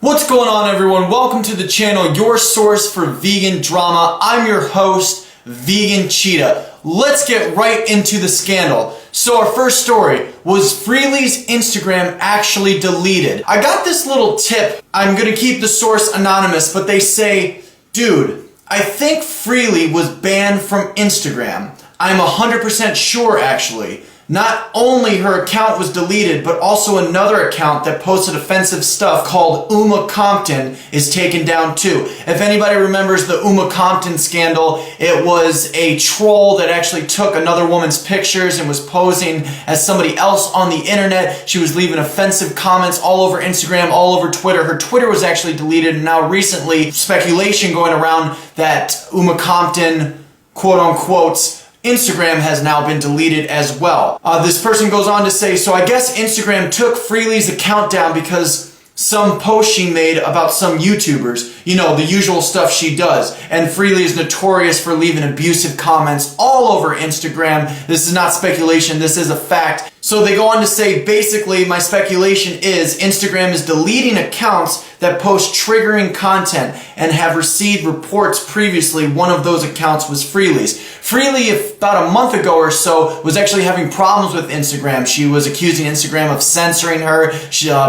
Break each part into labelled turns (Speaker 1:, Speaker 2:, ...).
Speaker 1: What's going on, everyone? Welcome to the channel, your source for vegan drama. I'm your host, Vegan Cheetah. Let's get right into the scandal. So our first story, was Freelee's Instagram actually deleted? I got this little tip. I'm gonna keep the source anonymous, but they say, dude, I think Freelee was banned from Instagram. I'm 100% sure, actually. Not only her account was deleted, but also another account that posted offensive stuff called Uma Compton is taken down too. If anybody remembers the Uma Compton scandal, it was a troll that actually took another woman's pictures and was posing as somebody else on the internet. She was leaving offensive comments all over Instagram, all over Twitter. Her Twitter was actually deleted, and now recently speculation going around that Uma Compton, quote unquote, Instagram has now been deleted as well. This person goes on to say, so I guess Instagram took Freelee's account down because some post she made about some YouTubers, you know, the usual stuff she does. And Freelee is notorious for leaving abusive comments all over Instagram. This is not speculation, this is a fact. So they go on to say, basically, my speculation is Instagram is deleting accounts that post triggering content and have received reports previously. One of those accounts was Freelee's. Freelee, about a month ago or so, was actually having problems with Instagram. She was accusing Instagram of censoring her.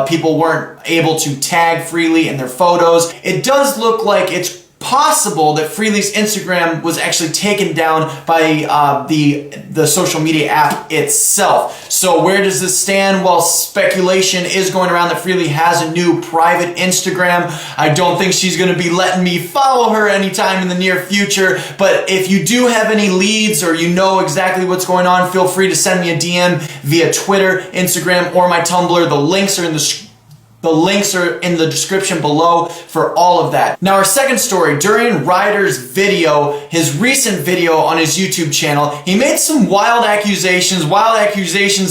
Speaker 1: People weren't able to tag Freelee in their photos. It does look like it's possible that Freelee's Instagram was actually taken down by the social media app itself. So where does this stand? Well, speculation is going around that Freelee has a new private Instagram. I don't think she's going to be letting me follow her anytime in the near future, but if you do have any leads or you know exactly what's going on, feel free to send me a DM via Twitter, Instagram, or my Tumblr. The links are in the description below for all of that. Now our second story, during Ryder's video, his recent video on his YouTube channel, he made some wild accusations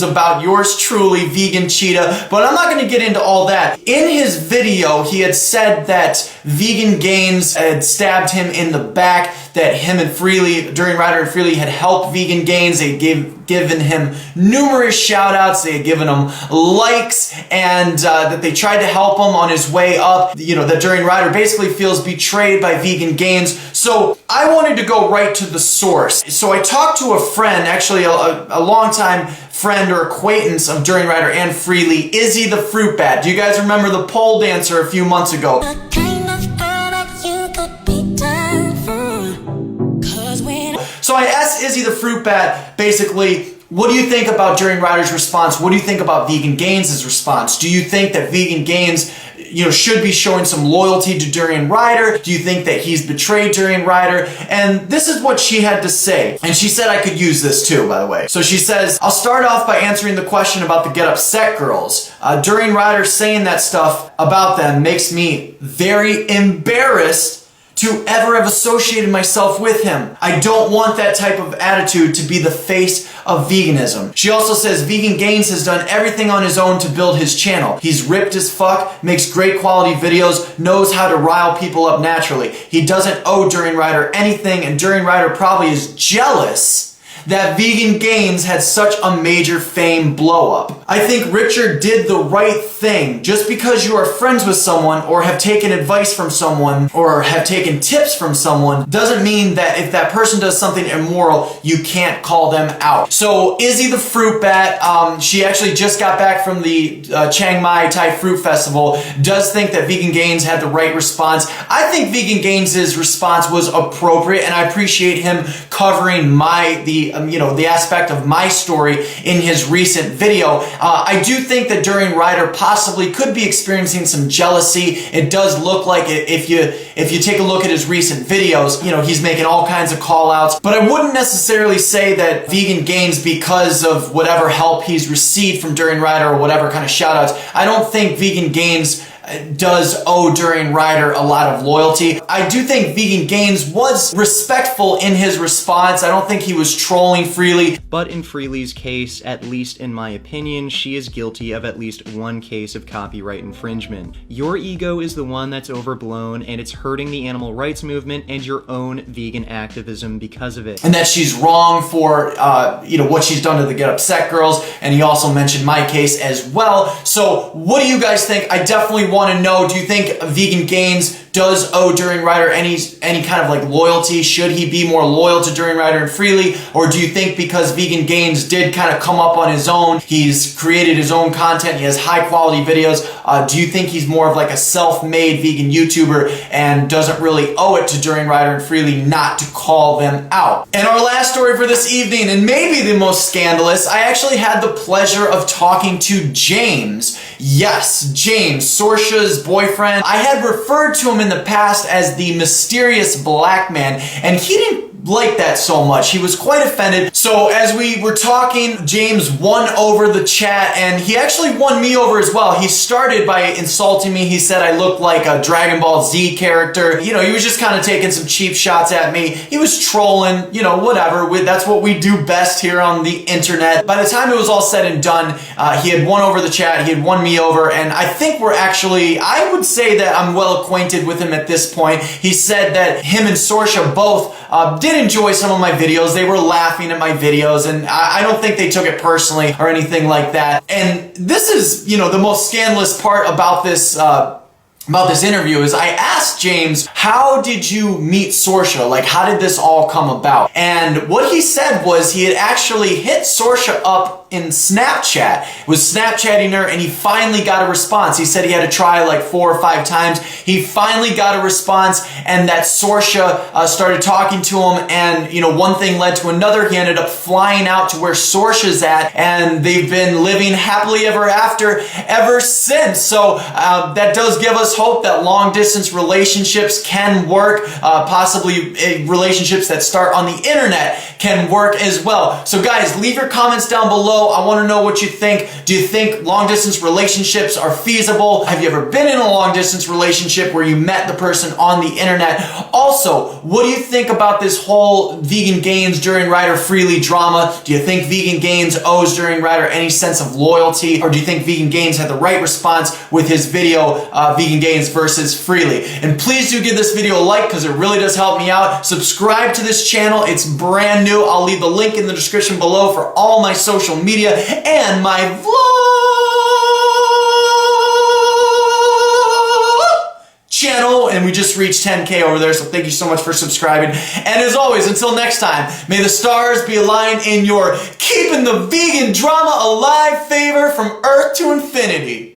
Speaker 1: about yours truly, Vegan Cheetah, but I'm not going to get into all that. In his video, he had said that Vegan Gains had stabbed him in the back, that him and Freelee, during Ryder and Freelee, had helped Vegan Gains. They given him numerous shout outs, they had given him likes, and that they tried to help him on his way up. You know, that during Ryder basically feels betrayed by Vegan Gains. So I wanted to go right to the source. So I talked to a friend, actually a longtime friend or acquaintance of During Ryder and Freelee, Izzy the Fruit Bat. Do you guys remember the pole dancer a few months ago? So I asked Izzy the Fruit Bat, basically, what do you think about During Ryder's response? What do you think about Vegan Gains' response? Do you think that Vegan Gains, you know, should be showing some loyalty to During Ryder? Do you think that he's betrayed During Ryder? And this is what she had to say. And she said I could use this too, by the way. So she says, I'll start off by answering the question about the Get Upset girls. During Ryder saying that stuff about them makes me very embarrassed to ever have associated myself with him. I don't want that type of attitude to be the face of veganism. She also says Vegan Gains has done everything on his own to build his channel. He's ripped as fuck, makes great quality videos, knows how to rile people up naturally. He doesn't owe During Ryder anything, and During Ryder probably is jealous that Vegan Gains had such a major fame blow up. I think Richard did the right thing. Just because you are friends with someone or have taken advice from someone or have taken tips from someone doesn't mean that if that person does something immoral, you can't call them out. So Izzy the Fruit Bat, she actually just got back from the Chiang Mai Thai Fruit Festival, does think that Vegan Gains had the right response. I think Vegan Gains' response was appropriate, and I appreciate him covering the aspect of my story in his recent video. I do think that During Ryder possibly could be experiencing some jealousy. It does look like it if you take a look at his recent videos, you know, he's making all kinds of call outs, but I wouldn't necessarily say that Vegan Gains, because of whatever help he's received from During Ryder or whatever kind of shout outs, I don't think Vegan Gains does owe During Ryder a lot of loyalty. I do think Vegan Gains was respectful in his response. I don't think he was trolling Freelee.
Speaker 2: But in Freelee's case, at least in my opinion, she is guilty of at least one case of copyright infringement. Your ego is the one that's overblown, and it's hurting the animal rights movement and your own vegan activism because of it.
Speaker 1: And that she's wrong for, what she's done to the Get Upset girls, and he also mentioned my case as well. So what do you guys think? I definitely want want to know, do you think Vegan Gains does owe During Rider any kind of like loyalty? Should he be more loyal to During Rider and Freelee? Or do you think because Vegan Gains did kind of come up on his own, he's created his own content, he has high quality videos, do you think he's more of like a self-made vegan YouTuber and doesn't really owe it to During Rider and Freelee not to call them out? And our last story for this evening, and maybe the most scandalous, I actually had the pleasure of talking to James. Yes, James, Sorsha's boyfriend. I had referred to him in the past as the mysterious black man, and he didn't like that so much. He was quite offended. So as we were talking, James won over the chat, and he actually won me over as well. He started by insulting me. He said I looked like a Dragon Ball Z character. You know, he was just kind of taking some cheap shots at me. He was trolling, you know, whatever. That's what we do best here on the internet. By the time it was all said and done, he had won over the chat. He had won me over, and I think we're actually, I would say that I'm well acquainted with him at this point. He said that him and Sorsha both did enjoy some of my videos. They were laughing at my videos, and I don't think they took it personally or anything like that. And this is, you know, the most scandalous part about this interview is I asked James, how did you meet Sorsha? Like, how did this all come about? And what he said was he had actually hit Sorsha up in Snapchat, was Snapchatting her, and he finally got a response. He said he had to try like 4 or 5 times. He finally got a response, and that Sorsha started talking to him, and you know, one thing led to another. He ended up flying out to where Sorsha's at, and they've been living happily ever after ever since. So that does give us hope that long distance relationships can work, possibly relationships that start on the internet can work as well. So guys, leave your comments down below. I want to know what you think. Do you think long distance relationships are feasible? Have you ever been in a long distance relationship where you met the person on the internet? Also, what do you think about this whole Vegan Gains During Rider Freelee drama? Do you think Vegan Gains owes During Rider any sense of loyalty? Or do you think Vegan Gains had the right response with his video, Vegan Gains versus Freelee? And please do give this video a like because it really does help me out. Subscribe to this channel. It's brand new. I'll leave the link in the description below for all my social media and my vlog channel, and we just reached 10K over there, so thank you so much for subscribing. And as always, until next time, may the stars be aligned in your keeping the vegan drama alive favor from Earth to infinity.